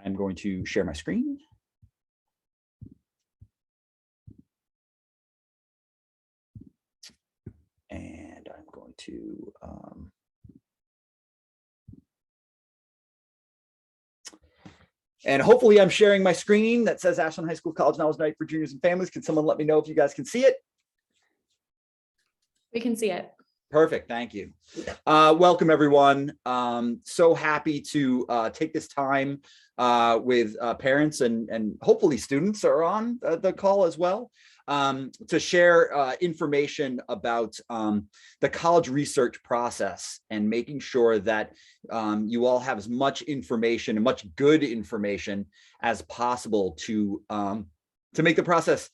I'm going to share my screen. And I'm going to and hopefully I'm sharing my screen that says Ashland High School College Knowledge Night for Juniors and Families. Can someone let me know if you guys can see it? We can see it. Perfect. Thank you. Welcome, everyone. So happy to take this time with parents and hopefully students are on the call as well to share information about the college research process and making sure that you all have as much information and much good information as possible to make the process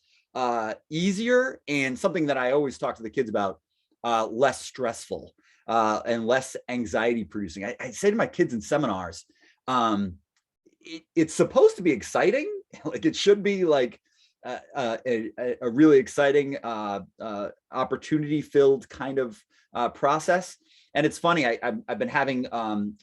easier and something that I always talk to the kids about. Less stressful and less anxiety producing. I say to my kids in seminars, it's supposed to be exciting. Like it should be like a really exciting opportunity filled kind of process. And it's funny, I've been having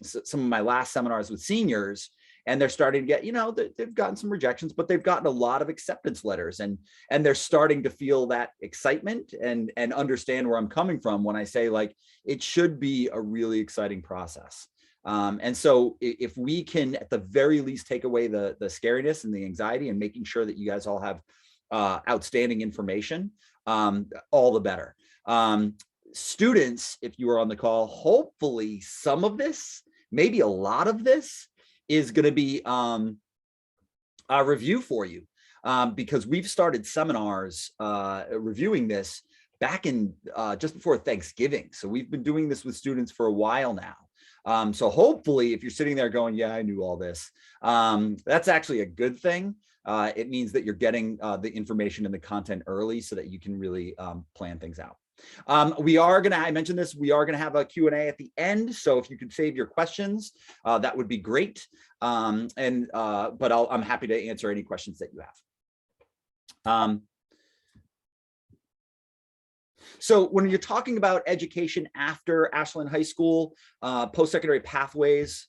some of my last seminars with seniors, and they're starting to get, you know, they've gotten some rejections, but they've gotten a lot of acceptance letters, and they're starting to feel that excitement and understand where I'm coming from when I say, like, it should be a really exciting process. And so if we can at the very least take away the scariness and the anxiety and making sure that you guys all have outstanding information, all the better. Students, if you are on the call, hopefully some of this, maybe a lot of this, is going to be a review for you, because we've started seminars reviewing this back in just before Thanksgiving. So we've been doing this with students for a while now. So hopefully if you're sitting there going, yeah, I knew all this, that's actually a good thing. It means that you're getting the information and the content early so that you can really plan things out. We are going to, I mentioned this, we are going to have a Q&A at the end. So if you could save your questions, that would be great. But I'm happy to answer any questions that you have. So when you're talking about education after Ashland High School, post-secondary pathways,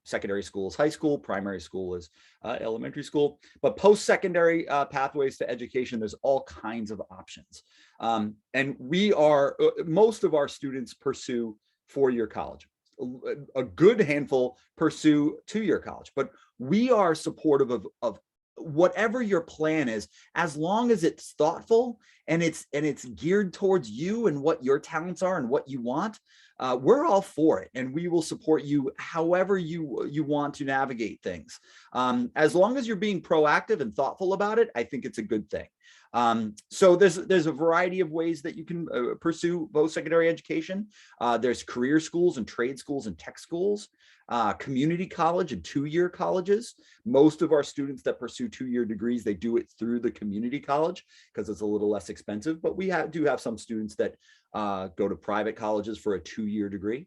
secondary school is high school, primary school is elementary school, but post-secondary pathways to education, there's all kinds of options. And most of our students pursue four-year college. A good handful pursue two-year college, but we are supportive of whatever your plan is, as long as it's thoughtful and it's geared towards you and what your talents are and what you want. We're all for it, and we will support you however you want to navigate things. As long as you're being proactive and thoughtful about it, I think it's a good thing. So there's a variety of ways that you can pursue post-secondary education. There's career schools and trade schools and tech schools, community college and two-year colleges. Most of our students that pursue two-year degrees, they do it through the community college because it's a little less expensive, but we do have some students that go to private colleges for a two-year degree.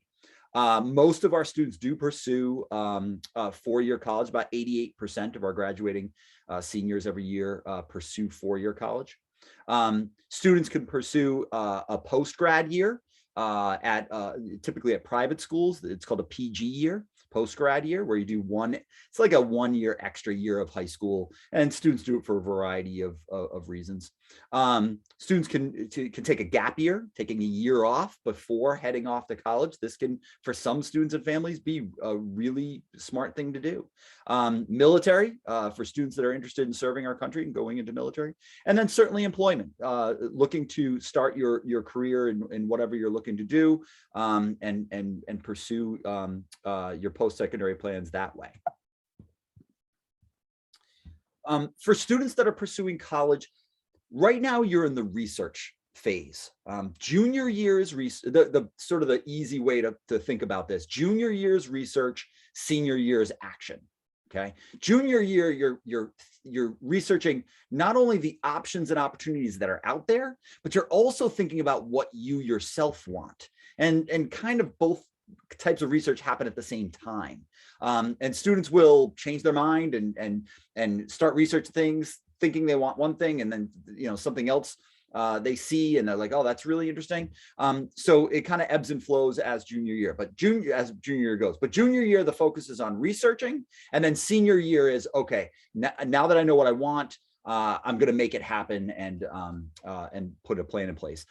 Most of our students do pursue four-year college. About 88% of our graduating seniors every year pursue four-year college. Students can pursue a post-grad year typically at private schools. It's called a PG year, post-grad year, where you do it's like a 1 year extra year of high school, and students do it for a variety of reasons. Students can take a gap year, taking a year off before heading off to college. This can, for some students and families, be a really smart thing to do. Military, for students that are interested in serving our country and going into military, and then certainly employment, looking to start your career in whatever you're looking to do, and pursue your post-secondary plans that way. For students that are pursuing college, right now you're in the research phase. Junior years, the sort of the easy way to think about this: junior years research, senior years action. Okay, junior year, you're researching not only the options and opportunities that are out there, but you're also thinking about what you yourself want, and kind of both types of research happen at the same time. And students will change their mind and start research things thinking they want one thing, and then something else they see and they're like, oh, that's really interesting. So it kind of ebbs and flows as junior year, but as junior year goes. But junior year, the focus is on researching, and then senior year is, okay, now that I know what I want, I'm going to make it happen and put a plan in place.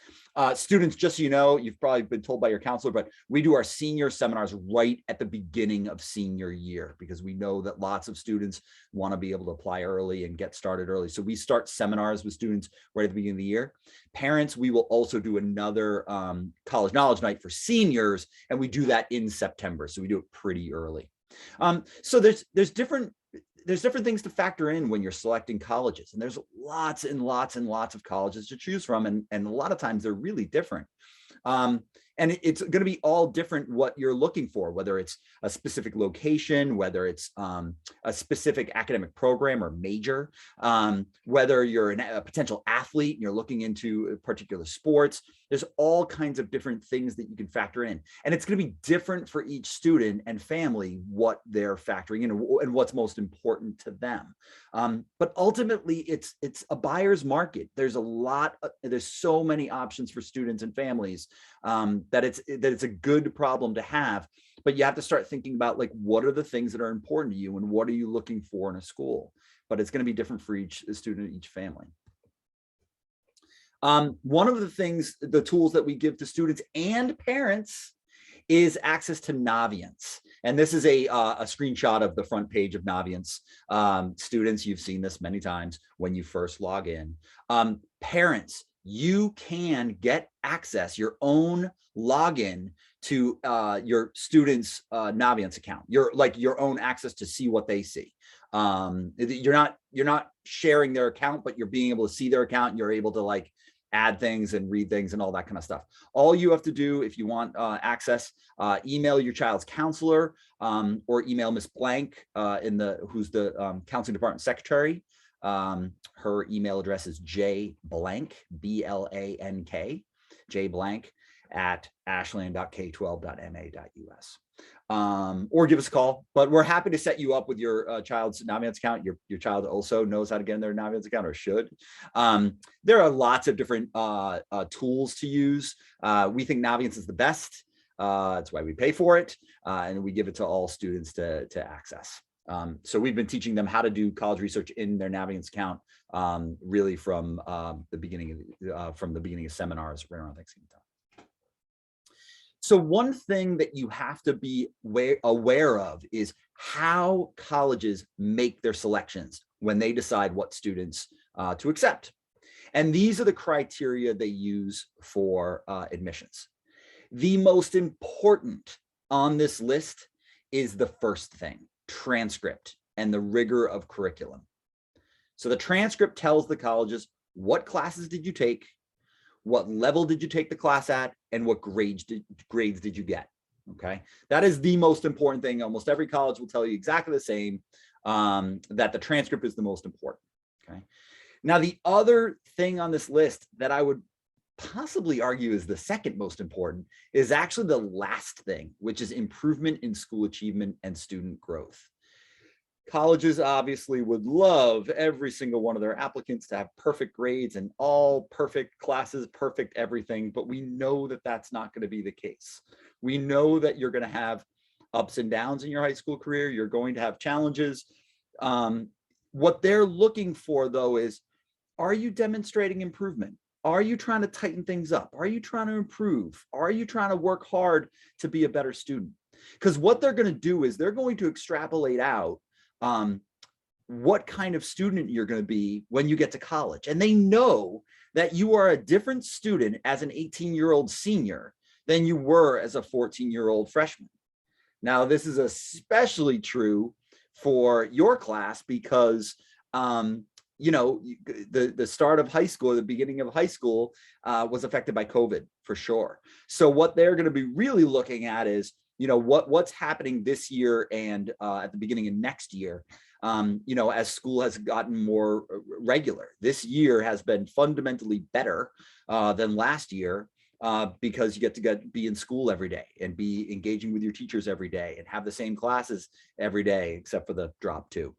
Students, just so you know, you've probably been told by your counselor, but we do our senior seminars right at the beginning of senior year because we know that lots of students want to be able to apply early and get started early. So we start seminars with students right at the beginning of the year. Parents, we will also do another college knowledge night for seniors, and we do that in September. So we do it pretty early. So there's different things to factor in when you're selecting colleges, and there's lots and lots and lots of colleges to choose from, and a lot of times they're really different. And it's going to be all different what you're looking for, whether it's a specific location, whether it's a specific academic program or major, whether you're a potential athlete and you're looking into particular sports. There's all kinds of different things that you can factor in. And it's going to be different for each student and family what they're factoring in and what's most important to them. But ultimately, it's a buyer's market. There's so many options for students and families that it's a good problem to have. But you have to start thinking about, like, what are the things that are important to you and what are you looking for in a school? But it's going to be different for each student, each family. One of the tools that we give to students and parents is access to Naviance. And this is a screenshot of the front page of Naviance. Students, you've seen this many times when you first log in. Parents, you can get access, your own login to your student's Naviance account, your own access to see what they see. You're not sharing their account, but you're being able to see their account, and you're able to, like, add things and read things and all that kind of stuff. All you have to do, if you want access, email your child's counselor or email Miss Blank who's the counseling department secretary. Her email address is jblank, BLANK, jblank at ashland.k12.ma.us. Or give us a call, but we're happy to set you up with your child's Naviance account. Your child also knows how to get in their Naviance account, or should. There are lots of different tools to use. We think Naviance is the best. That's why we pay for it, and we give it to all students to access. So we've been teaching them how to do college research in their Naviance account, really from the beginning of seminars right around Thanksgiving time. So one thing that you have to be aware of is how colleges make their selections when they decide what students to accept. And these are the criteria they use for admissions. The most important on this list is the first thing: transcript and the rigor of curriculum. So the transcript tells the colleges what classes did you take, what level did you take the class at, and what grades did you get. Okay, that is the most important thing. Almost every college will tell you exactly the same, that the transcript is the most important. Okay, now the other thing on this list that I would possibly argue is the second most important is actually the last thing, which is improvement in school achievement and student growth. Colleges obviously would love every single one of their applicants to have perfect grades and all perfect classes, perfect everything, but we know that that's not going to be the case. We know that you're going to have ups and downs in your high school career. You're going to have challenges. What they're looking for, though, is, are you demonstrating improvement? Are you trying to tighten things up? Are you trying to improve? Are you trying to work hard to be a better student? Because what they're going to do is they're going to extrapolate out what kind of student you're going to be when you get to college. And they know that you are a different student as an 18-year-old senior than you were as a 14-year-old freshman. Now, this is especially true for your class because, you know, the start of high school, the beginning of high school was affected by COVID for sure. So what they're going to be really looking at is, you know, what's happening this year and at the beginning of next year, you know, as school has gotten more regular. This year has been fundamentally better than last year. because you get to be in school every day and be engaging with your teachers every day and have the same classes every day, except for the drop two.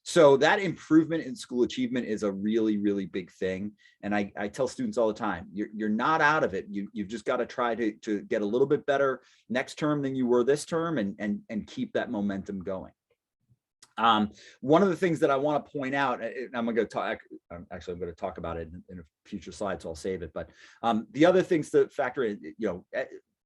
So that improvement in school achievement is a really, really big thing. And I tell students all the time, you're not out of it. You've just got to try to get a little bit better next term than you were this term, and keep that momentum going. One of the things that I want to point out, I'm going to talk, actually, I'm going to talk about it in a future slide, so I'll save it. But the other things to factor in,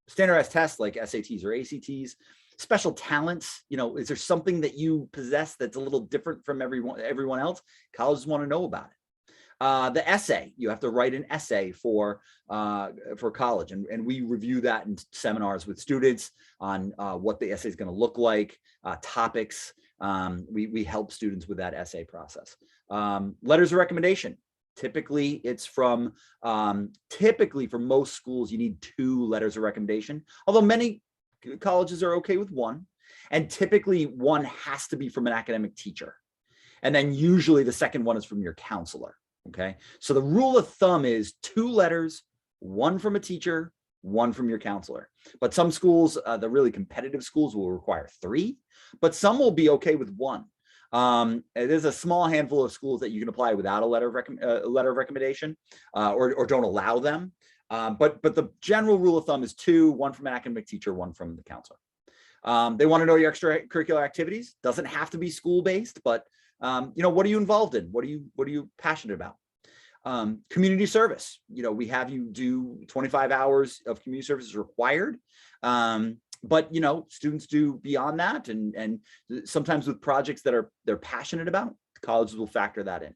standardized tests like SATs or ACTs, special talents, is there something that you possess that's a little different from everyone else? Colleges want to know about it. The essay, you have to write an essay for college, and we review that in seminars with students on what the essay is going to look like, topics. We help students with that essay process. Letters of recommendation. Typically, it's typically for most schools, you need 2 letters of recommendation, although many colleges are okay with 1. And typically 1 has to be from an academic teacher. And then usually the second one is from your counselor. Okay. So the rule of thumb is 2 letters, 1 from a teacher, 1 from your counselor. But some schools, the really competitive schools, will require 3, but some will be okay with 1. There's a small handful of schools that you can apply without a letter of recommendation, or don't allow them. But the general rule of thumb is 2, 1 from an academic teacher, 1 from the counselor. They want to know your extracurricular activities. Doesn't have to be school-based, but what are you involved in? What are you passionate about? Community service. We have you do 25 hours of community service is required. But students do beyond that, and sometimes with projects that they're passionate about, colleges will factor that in.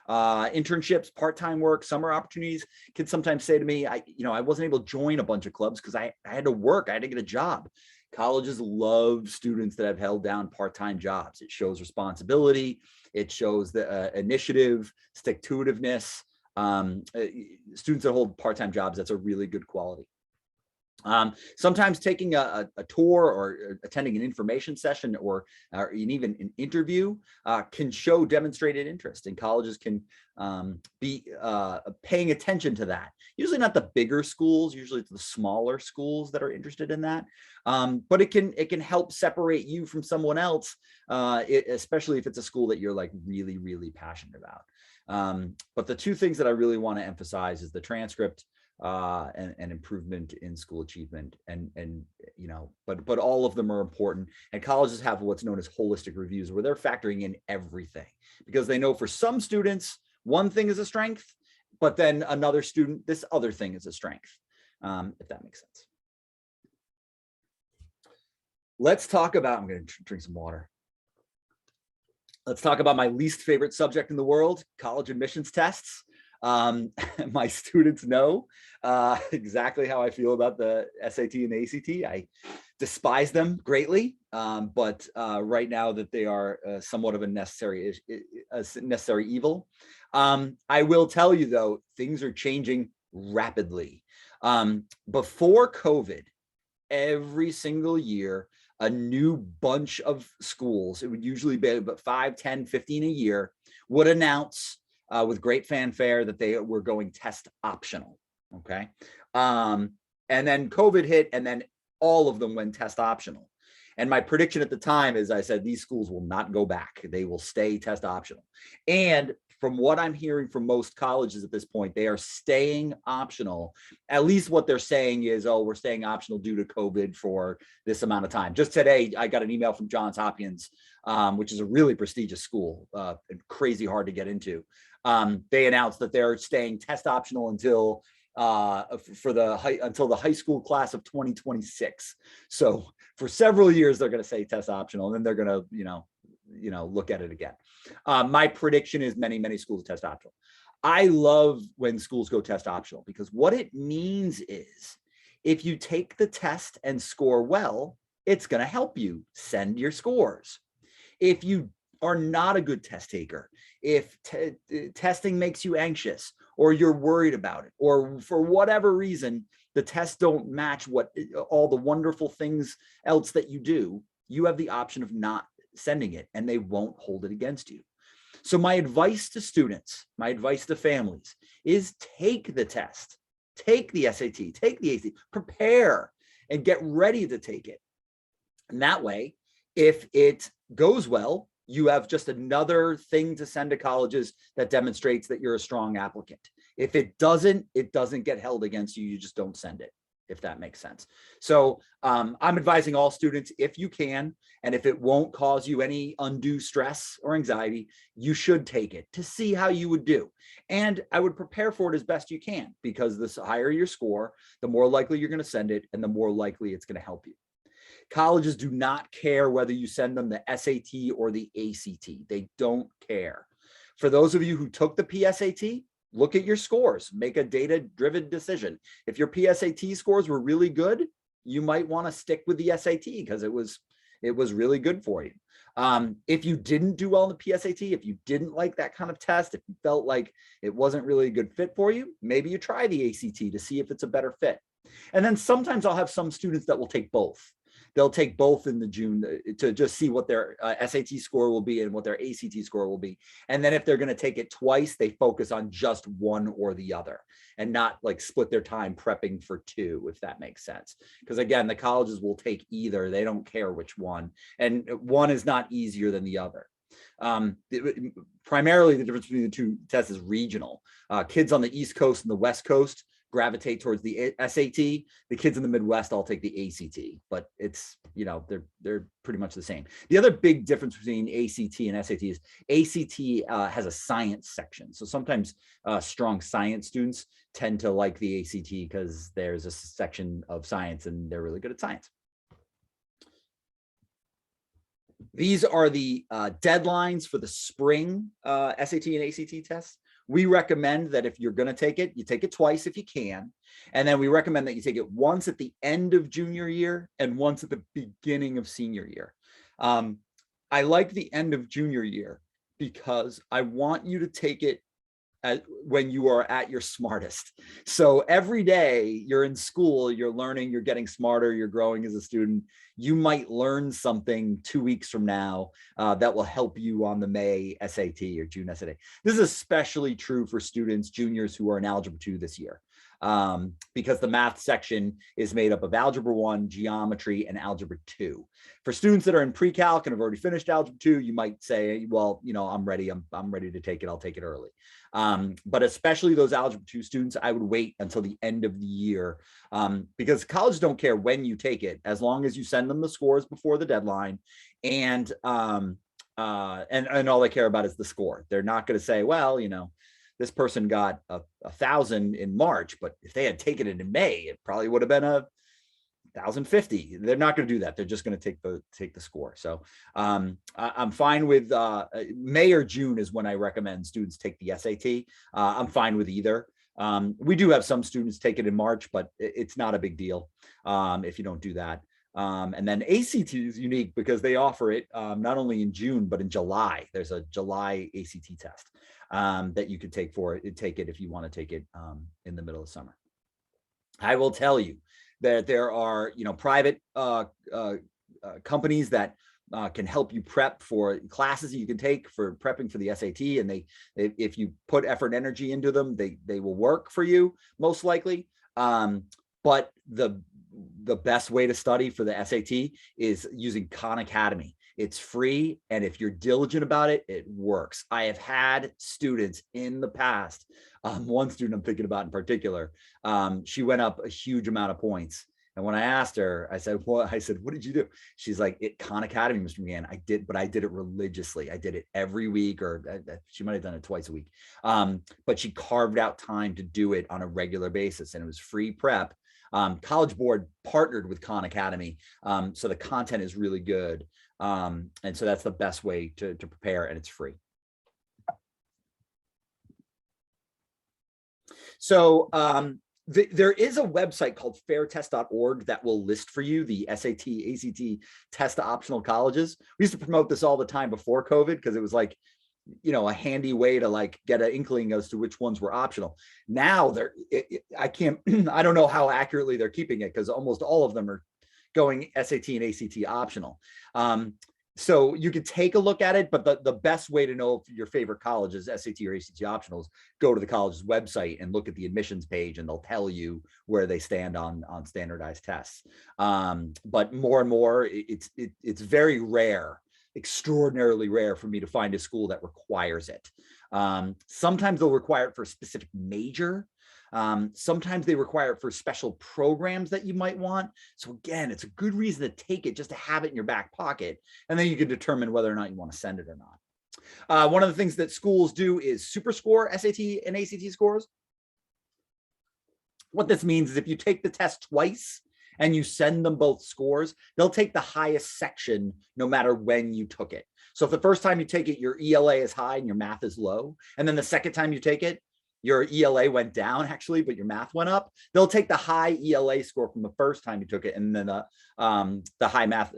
Internships, part-time work, summer opportunities. Kids sometimes say to me, I wasn't able to join a bunch of clubs because I had to work, I had to get a job. Colleges love students that have held down part-time jobs. It shows responsibility. It shows the initiative, stick-to-itiveness. Students that hold part-time jobs, that's a really good quality. Sometimes taking a tour or attending an information session or even an interview can show demonstrated interest, and colleges can be paying attention to that. Usually not the bigger schools, usually it's the smaller schools that are interested in that. But it can help separate you from someone else, especially if it's a school that you're like really, really passionate about. But the 2 things that I really want to emphasize is the transcript and improvement in school achievement, but all of them are important, and colleges have what's known as holistic reviews, where they're factoring in everything, because they know for some students one thing is a strength, but then another student this other thing is a strength, if that makes sense. Let's talk about, I'm going to drink some water. Let's talk about my least favorite subject in the world, college admissions tests. My students know exactly how I feel about the SAT and the ACT. I despise them greatly, but right now that they are somewhat of a necessary evil. I will tell you though, things are changing rapidly. Before COVID, every single year, a new bunch of schools, it would usually be about 5, 10, 15 a year, would announce with great fanfare that they were going test optional. Okay. And then COVID hit, and then all of them went test optional. And my prediction at the time is I said, these schools will not go back. They will stay test optional. And from what I'm hearing from most colleges at this point, they are staying optional. At least what they're saying is, oh, we're staying optional due to COVID for this amount of time. Just today, I got an email from Johns Hopkins, which is a really prestigious school, crazy hard to get into. They announced that they're staying test optional until the high school class of 2026. So for several years, they're going to say test optional, and then they're going to, look at it again. My prediction is many schools test optional. I love when schools go test optional, because what it means is if you take the test and score well, it's going to help you send your scores. If you are not a good test taker, if testing makes you anxious, or you're worried about it, or for whatever reason, the tests don't match all the wonderful things else that you do, you have the option of not sending it, and they won't hold it against you. So my advice to students, my advice to families is take the test. take the SAT, take the ACT, prepare and get ready to take it. And that way, if it goes well, you have just another thing to send to colleges that demonstrates that you're a strong applicant. If it doesn't get held against you. You just don't send it, if that makes sense. So I'm advising all students, if you can, and if it won't cause you any undue stress or anxiety, you should take it to see how you would do. And I would prepare for it as best you can, because the higher your score, the more likely you're going to send it, and the more likely it's going to help you. Colleges do not care whether you send them the SAT or the ACT. They don't care. For those of you who took the PSAT, look at your scores, make a data-driven decision. If your PSAT scores were really good, you might want to stick with the SAT because it was really good for you. If you didn't do well in the PSAT, if you didn't like that kind of test, if you felt like it wasn't really a good fit for you, maybe you try the ACT to see if it's a better fit. And then sometimes I'll have some students that will take both. They'll take both in the June to just see what their SAT score will be and what their ACT score will be. And then if they're going to take it twice, they focus on just one or the other and not like split their time prepping for two, if that makes sense. Because again, the colleges will take either. They don't care which one. And one is not easier than the other. Primarily, the difference between the two tests is regional. Kids on the East Coast and the West Coast gravitate towards the SAT. The kids in the Midwest all take the ACT, but it's, you know, they're pretty much the same. The other big difference between ACT and SAT is ACT has a science section. So sometimes strong science students tend to like the ACT because there's a section of science and they're really good at science. These are the deadlines for the spring SAT and ACT tests. We recommend that if you're going to take it, you take it twice if you can. And then we recommend that you take it once at the end of junior year and once at the beginning of senior year. I like the end of junior year because I want you to take it when you are at your smartest. So every day you're in school, you're learning, you're getting smarter, you're growing as a student. You might learn something 2 weeks from now that will help you on the May SAT or June SAT. This is especially true for students, juniors who are in Algebra 2 this year. Because the math section is made up of Algebra 1, Geometry, and Algebra 2. For students that are in pre-calc and have already finished Algebra 2, you might say, well, you know, I'm ready to take it, I'll take it early. But especially those Algebra 2 students, I would wait until the end of the year because colleges don't care when you take it, as long as you send them the scores before the deadline, and all they care about is the score. They're not going to say, well, you know, this person got a 1,000 in March, but if they had taken it in May, it probably would have been a 1,050. They're not going to do that. They're just going to take the score. So I'm fine with May or June is when I recommend students take the SAT. I'm fine with either. We do have some students take it in March, but it's not a big deal if you don't do that. And then ACT is unique because they offer it not only in June, but in July. There's a July ACT test that you could take it if you want to take it in the middle of summer. I will tell you that there are, you know, private companies that can help you prep for classes that you can take for prepping for the SAT, and if you put effort and energy into them, they will work for you most likely. But the best way to study for the SAT is using Khan Academy. It's free, and if you're diligent about it, it works. I have had students in the past, one student I'm thinking about in particular, she went up a huge amount of points. And when I asked her, I said, what did you do? She's like, Khan Academy, Mr. McGann. I did it religiously. I did it every week, or she might've done it twice a week. But she carved out time to do it on a regular basis, and it was free prep. College Board partnered with Khan Academy. So the content is really good. And so that's the best way to prepare, and it's free. So there is a website called fairtest.org that will list for you the SAT, ACT test optional colleges. We used to promote this all the time before COVID because it was like, you know, a handy way to like get an inkling as to which ones were optional. Now I don't know how accurately they're keeping it because almost all of them are going SAT and ACT optional. So you could take a look at it, but the best way to know if your favorite college is SAT or ACT optionals, go to the college's website and look at the admissions page, and they'll tell you where they stand on standardized tests. But more and more, it's very rare, extraordinarily rare for me to find a school that requires it. Sometimes they'll require it for a specific major. Sometimes they require it for special programs that you might want. So again, it's a good reason to take it, just to have it in your back pocket, and then you can determine whether or not you want to send it or not. One of the things that schools do is super score SAT and ACT scores. What this means is if you take the test twice and you send them both scores, they'll take the highest section no matter when you took it. So if the first time you take it, your ELA is high and your math is low, and then the second time you take it, your ELA went down actually, but your math went up, they'll take the high ELA score from the first time you took it, and then the high math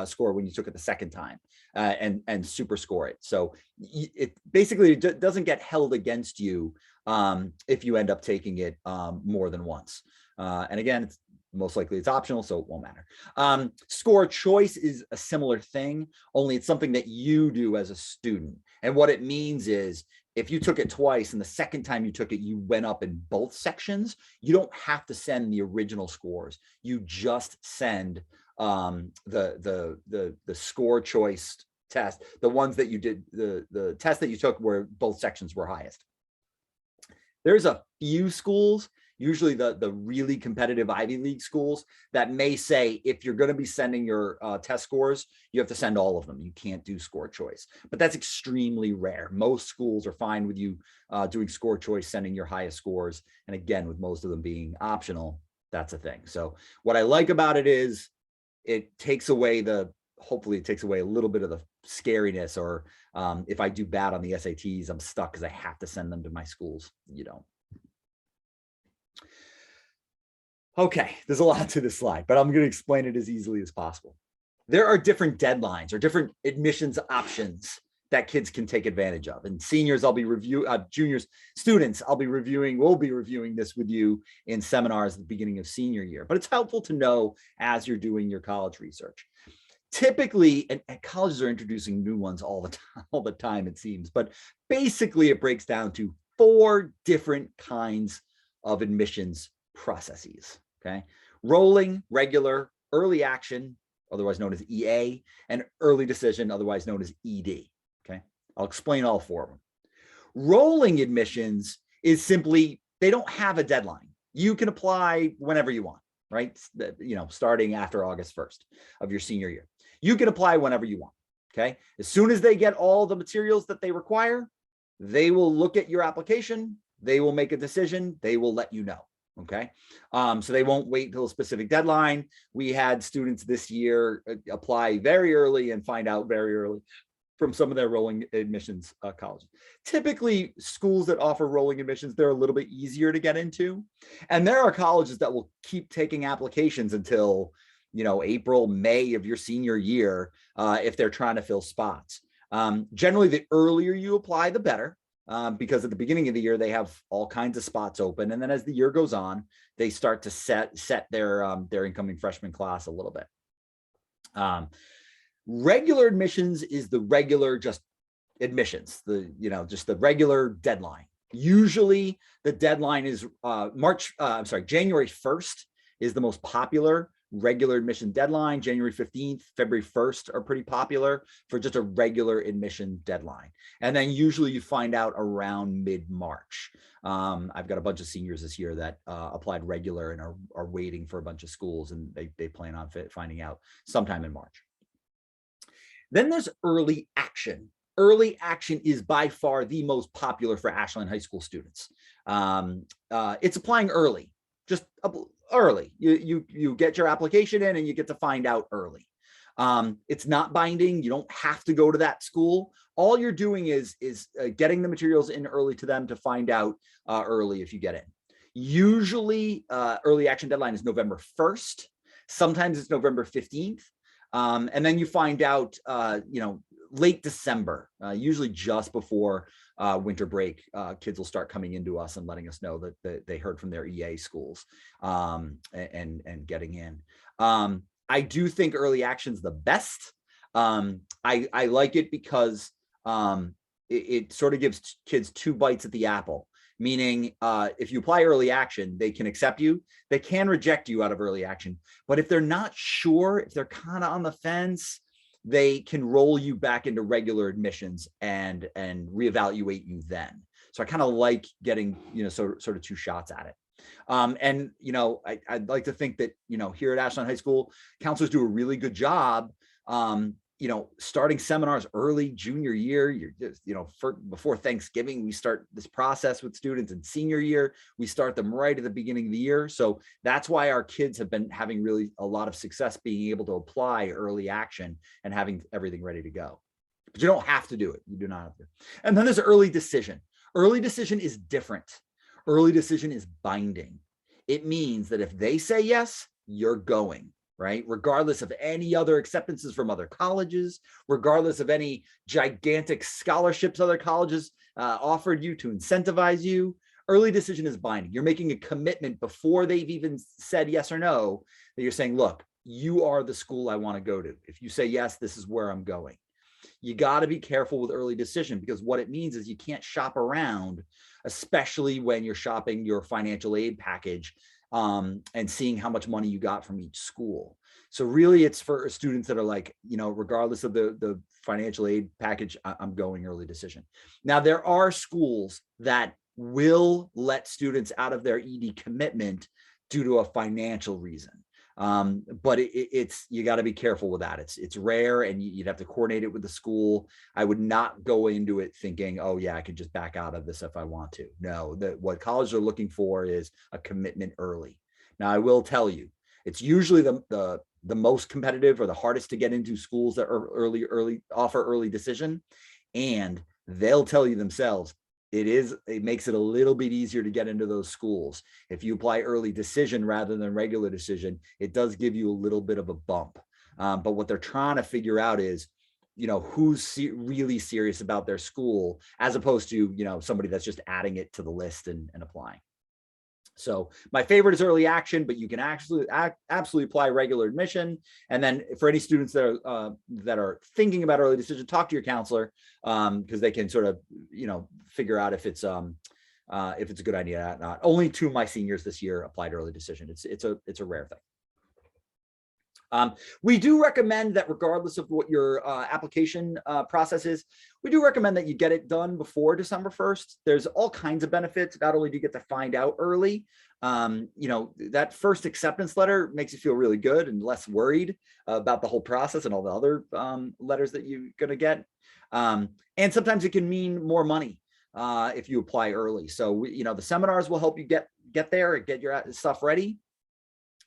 score when you took it the second time, and super score it. So it basically doesn't get held against you if you end up taking it more than once. And again, it's most likely it's optional, so it won't matter. Score choice is a similar thing, only it's something that you do as a student. And what it means is, if you took it twice and the second time you took it, you went up in both sections, you don't have to send the original scores. You just send the score choice test, the ones that you did, the test that you took where both sections were highest. There's a few schools, usually the really competitive Ivy League schools, that may say if you're going to be sending your test scores, you have to send all of them. You can't do score choice, but that's extremely rare. Most schools are fine with you doing score choice, sending your highest scores. And again, with most of them being optional, that's a thing. So what I like about it is it takes away hopefully it takes away a little bit of the scariness, or if I do bad on the SATs, I'm stuck because I have to send them to my schools. You don't. Okay, there's a lot to this slide, but I'm going to explain it as easily as possible. There are different deadlines or different admissions options that kids can take advantage of. And seniors, I'll be juniors, students, we'll be reviewing this with you in seminars at the beginning of senior year. But it's helpful to know as you're doing your college research. Typically, and colleges are introducing new ones all the time, it seems, but basically it breaks down to 4 different kinds of admissions processes. Okay, rolling, regular, early action, otherwise known as EA, and early decision, otherwise known as ED. Okay, I'll explain all 4 of them. Rolling admissions is simply, they don't have a deadline. You can apply whenever you want, right? Starting after August 1st of your senior year, you can apply whenever you want. Okay, as soon as they get all the materials that they require, they will look at your application, they will make a decision, they will let you know. Okay, so they won't wait until a specific deadline. We had students this year apply very early and find out very early from some of their rolling admissions colleges. Typically, schools that offer rolling admissions, they're a little bit easier to get into. And there are colleges that will keep taking applications until, April, May of your senior year, if they're trying to fill spots. Generally, the earlier you apply, the better. Because at the beginning of the year, they have all kinds of spots open. And then as the year goes on, they start to set their incoming freshman class a little bit. Regular admissions is the regular just admissions, just the regular deadline. Usually the deadline is January 1st is the most popular regular admission deadline. January 15th, February 1st are pretty popular for just a regular admission deadline. And then usually you find out around mid-March. I've got a bunch of seniors this year that applied regular and are waiting for a bunch of schools, and they plan on finding out sometime in March. Then there's early action. Early action is by far the most popular for Ashland High School students. It's applying early, just early. You get your application in and you get to find out early. It's not binding. You don't have to go to that school. All you're doing is getting the materials in early to them to find out early if you get in. Usually early action deadline is November 1st. Sometimes it's November 15th. And then you find out, late December, usually just before winter break. Kids will start coming into us and letting us know that they heard from their EA schools and getting in. I do think early action's the best. I like it because it sort of gives kids 2 bites at the apple. Meaning, if you apply early action, they can accept you. They can reject you out of early action. But if they're not sure, if they're kind of on the fence, they can roll you back into regular admissions and reevaluate you then. So I kind of like getting, sort of 2 shots at it. And, I'd like to think that, here at Ashland High School, counselors do a really good job, starting seminars early junior year. You're just, before Thanksgiving, we start this process with students, and senior year, we start them right at the beginning of the year. So that's why our kids have been having really a lot of success being able to apply early action and having everything ready to go. But you don't have to do it. You do not have to. And then there's early decision. Early decision is different. Early decision is binding. It means that if they say yes, you're going. Right? Regardless of any other acceptances from other colleges, regardless of any gigantic scholarships other colleges offered you to incentivize you, early decision is binding. You're making a commitment before they've even said yes or no, that you're saying, look, you are the school I want to go to. If you say yes, this is where I'm going. You got to be careful with early decision, because what it means is you can't shop around, especially when you're shopping your financial aid package and seeing how much money you got from each school. So really, it's for students that are like, regardless of the financial aid package, I'm going early decision. Now, there are schools that will let students out of their ED commitment due to a financial reason. But it's you got to be careful with that. It's rare, and you'd have to coordinate it with the school. I would not go into it thinking, oh yeah, I can just back out of this if I want to. No, what colleges are looking for is a commitment early. Now, I will tell you, it's usually the most competitive or the hardest to get into schools that are offer early decision, and they'll tell you themselves, it makes it a little bit easier to get into those schools. If you apply early decision rather than regular decision, it does give you a little bit of a bump. But what they're trying to figure out is, who's really serious about their school, as opposed to, somebody that's just adding it to the list and applying. So my favorite is early action, but you can actually absolutely apply regular admission. And then for any students that are thinking about early decision, talk to your counselor, because they can sort of figure out if it's a good idea or not. Only 2 of my seniors this year applied early decision. It's a rare thing. We do recommend that regardless of what your application process is, we do recommend that you get it done before December 1st. There's all kinds of benefits. Not only do you get to find out early, that first acceptance letter makes you feel really good and less worried about the whole process and all the other letters that you're going to get. And sometimes it can mean more money if you apply early. So, the seminars will help you get there and get your stuff ready.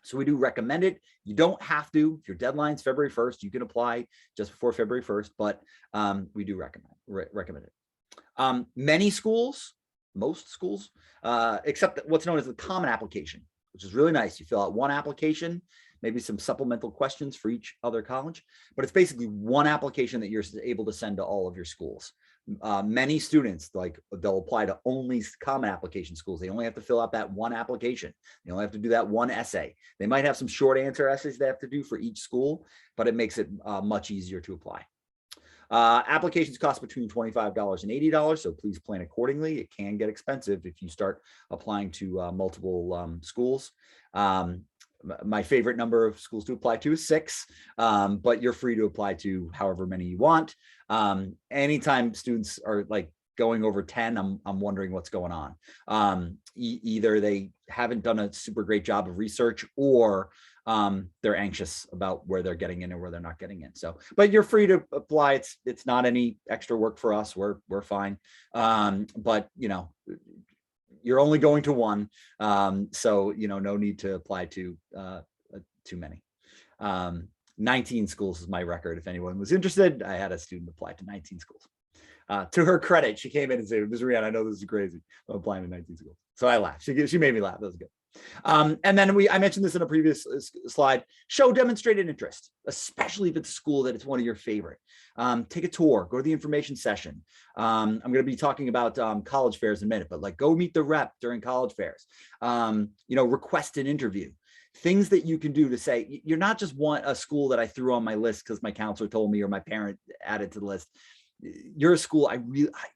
So we do recommend it. You don't have to. If your deadline's February 1st, you can apply just before February 1st, but we do recommend it. Many schools, most schools, accept what's known as the common application, which is really nice. You fill out one application, maybe some supplemental questions for each other college, but it's basically one application that you're able to send to all of your schools. Many students, they'll apply to only common application schools. They only have to fill out that one application. They only have to do that one essay. They might have some short answer essays they have to do for each school, but it makes it much easier to apply. Applications cost between $25 and $80, so please plan accordingly. It can get expensive if you start applying to multiple schools. My favorite number of schools to apply to is 6, but you're free to apply to however many you want. Anytime students are going over 10, I'm wondering what's going on. Either they haven't done a super great job of research, or they're anxious about where they're getting in and where they're not getting in. So, but you're free to apply. It's not any extra work for us. We're fine. But you're only going to one. So, no need to apply to too many. 19 schools is my record. If anyone was interested, I had a student apply to 19 schools. To her credit, she came in and said, Ms. Rihanna, I know this is crazy. I'm applying to 19 schools. So I laughed. She made me laugh. That was good. And then I mentioned this in a previous slide, show demonstrated interest, especially if it's a school that it's one of your favorite. Take a tour, go to the information session. I'm going to be talking about college fairs in a minute, but go meet the rep during college fairs. Request an interview. things that you can do to say, you're not just a school that I threw on my list because my counselor told me or my parent added to the list. You're a school. I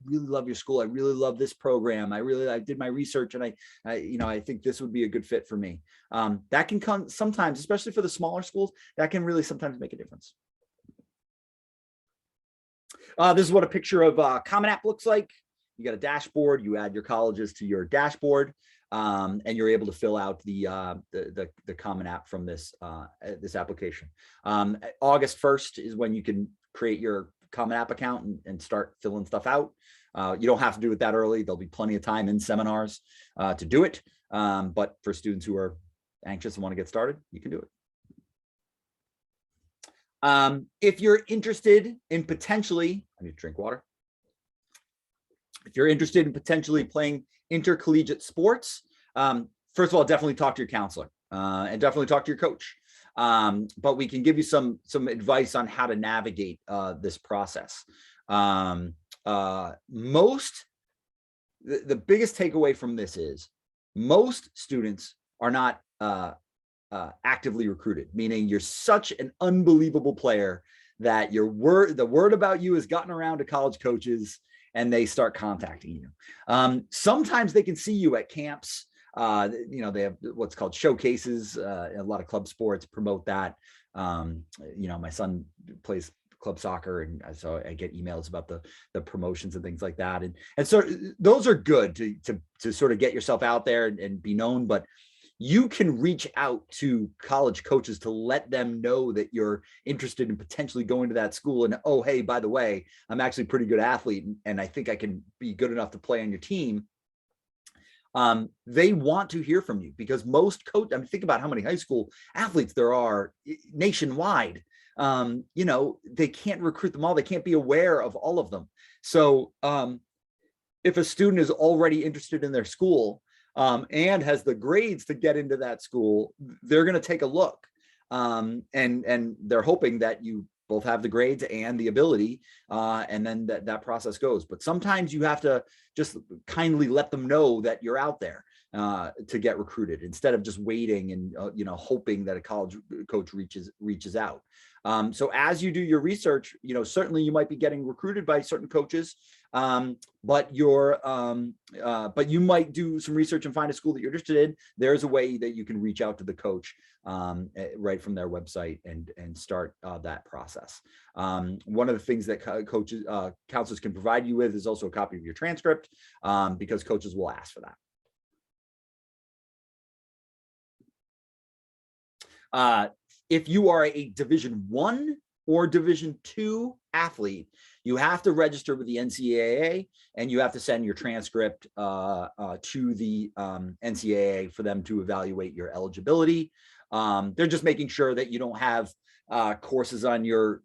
really love your school. I really love this program. I did my research, and I think this would be a good fit for me. That can come sometimes, especially for the smaller schools, that can really sometimes make a difference. This is what a picture of Common App looks like. You got a dashboard. You add your colleges to your dashboard, and you're able to fill out the Common App from this application. August 1st is when you can create your Common App account and start filling stuff out. You don't have to do it that early. There'll be plenty of time in seminars to do it. But for students who are anxious and want to get started, you can do it. If you're interested in potentially, I need to drink water. If you're interested in potentially playing intercollegiate sports, first of all, definitely talk to your counselor and definitely talk to your coach. But we can give you some advice on how to navigate this process. The biggest takeaway from this is most students are not actively recruited, meaning you're such an unbelievable player that the word about you has gotten around to college coaches and they start contacting you. Sometimes they can see you at camps. They have what's called showcases. A lot of club sports promote that. My son plays club soccer, and so I get emails about the promotions and things like that. And so those are good to sort of get yourself out there and be known, but you can reach out to college coaches to let them know that you're interested in potentially going to that school. And, oh, hey, by the way, I'm actually a pretty good athlete, and I think I can be good enough to play on your team. They want to hear from you because most think about how many high school athletes there are nationwide. They can't recruit them all. They can't be aware of all of them. So if a student is already interested in their school, and has the grades to get into that school, they're going to take a look. And they're hoping that you both have the grades and the ability, and then that process goes. But sometimes you have to just kindly let them know that you're out there to get recruited instead of just waiting and hoping that a college coach reaches out. So as you do your research, certainly you might be getting recruited by certain coaches, but you might do some research and find a school that you're interested in. There's a way that you can reach out to the coach right from their website and start that process. One of the things that counselors can provide you with is also a copy of your transcript, because coaches will ask for that. If you are a Division I or Division II athlete, you have to register with the NCAA and you have to send your transcript to the NCAA for them to evaluate your eligibility. They're just making sure that you don't have courses on your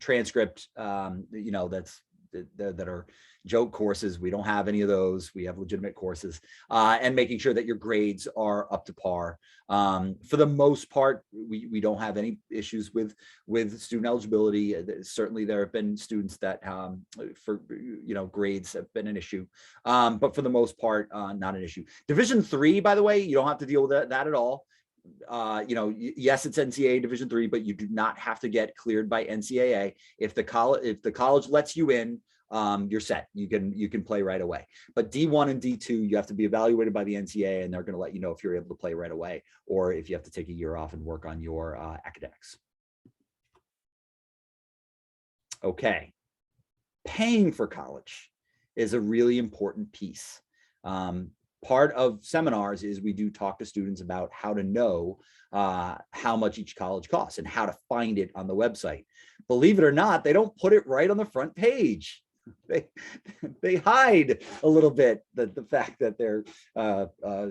transcript, that are joke courses. We don't have any of those. We have legitimate courses, and making sure that your grades are up to par. For the most part, we don't have any issues with student eligibility. Certainly there have been students that grades have been an issue, but for the most part, not an issue. Division III, by the way, you don't have to deal with that at all. Yes, it's NCAA Division III, but you do not have to get cleared by NCAA. If the college lets you in, you're set. You can play right away. But D1 and D2, you have to be evaluated by the NCAA, and they're going to let you know if you're able to play right away, or if you have to take a year off and work on your academics. Okay, paying for college is a really important piece. Part of seminars is we do talk to students about how to know how much each college costs and how to find it on the website. Believe it or not, they don't put it right on the front page. They hide a little bit the fact that they're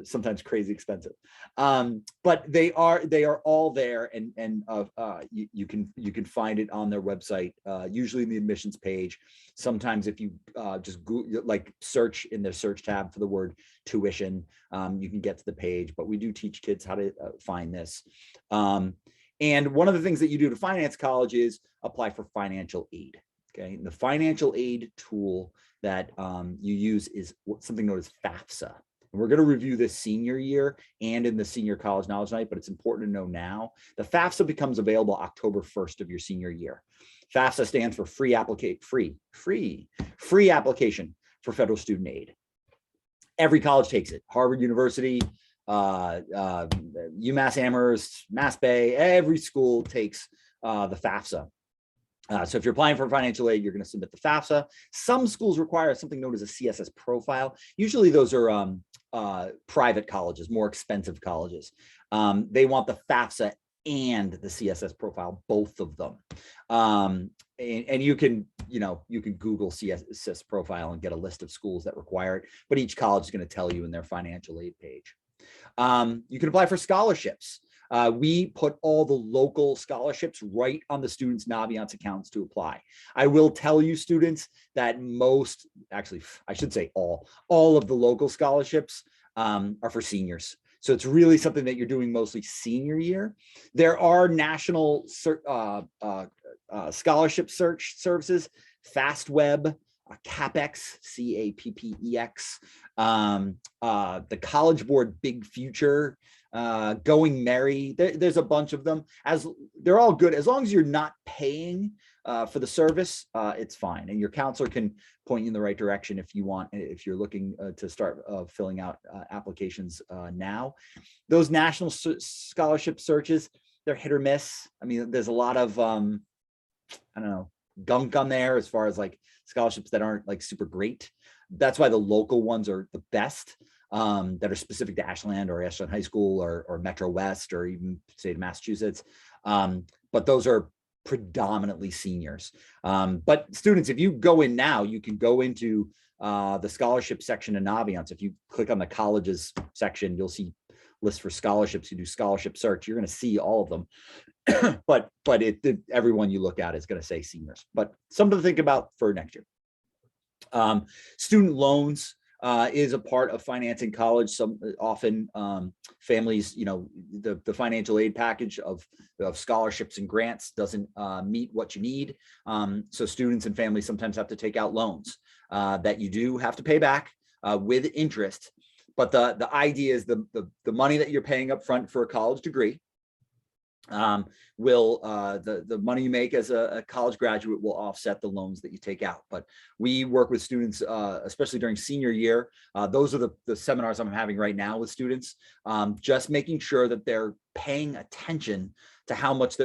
sometimes crazy expensive, but they are all there, and you can find it on their website, usually in the admissions page. Sometimes if you just search in their search tab for the word tuition, you can get to the page. But we do teach kids how to find this. And one of the things that you do to finance college is apply for financial aid. Okay, the financial aid tool that you use is something known as FAFSA, and we're going to review this senior year and in the senior college knowledge night, but it's important to know now, the FAFSA becomes available October 1st of your senior year. FAFSA stands for free application for federal student aid. Every college takes it. Harvard University, UMass Amherst, Mass Bay, every school takes the FAFSA. So if you're applying for financial aid, you're going to submit the FAFSA. Some schools require something known as a CSS profile. Usually those are private colleges, more expensive colleges. They want the FAFSA and the CSS profile, both of them. And you can Google CSS profile and get a list of schools that require it, but each college is going to tell you in their financial aid page. You can apply for scholarships. We put all the local scholarships right on the students' Naviance accounts to apply. I will tell you, students, that actually, I should say all of the local scholarships are for seniors. So it's really something that you're doing mostly senior year. There are national scholarship search services, FastWeb, CAPEX, CAPPEX, the College Board Big Future, Going Merry. There's a bunch of them. They're all good as long as you're not paying for the service. It's fine, and your counselor can point you in the right direction if you want. If you're looking to start filling out applications now, those national scholarship searches, they're hit or miss. I mean, there's a lot of I don't know, gunk on there as far as like scholarships that aren't like super great. That's why the local ones are the best, that are specific to Ashland or Ashland High School or Metro West or even state of Massachusetts. But those are predominantly seniors. But students, if you go in now, you can go into the scholarship section in Naviance. If you click on the colleges section, you'll see lists for scholarships. You do scholarship search, you're going to see all of them. but everyone you look at is going to say seniors, but something to think about for next year. Student loans is a part of financing college. Often families, the financial aid package of scholarships and grants doesn't meet what you need. So students and families sometimes have to take out loans that you do have to pay back with interest. But the idea is the money that you're paying up front for a college degree the money you make as a college graduate will offset the loans that you take out. But we work with students, especially during senior year. Those are the seminars I'm having right now with students, just making sure that they're paying attention to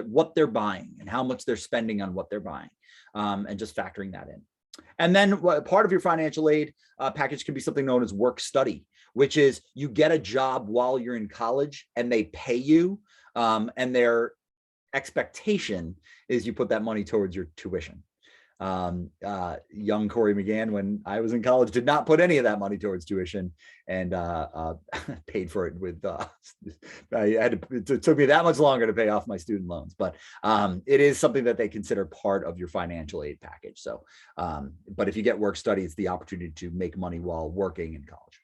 what they're buying and how much they're spending on what they're buying, and just factoring that in. And then part of your financial aid package can be something known as work study, which is you get a job while you're in college and they pay you. And their expectation is you put that money towards your tuition. Young Corey McGann, when I was in college, did not put any of that money towards tuition, and paid for it with. It took me that much longer to pay off my student loans, but it is something that they consider part of your financial aid package. So, but if you get work study, it's the opportunity to make money while working in college.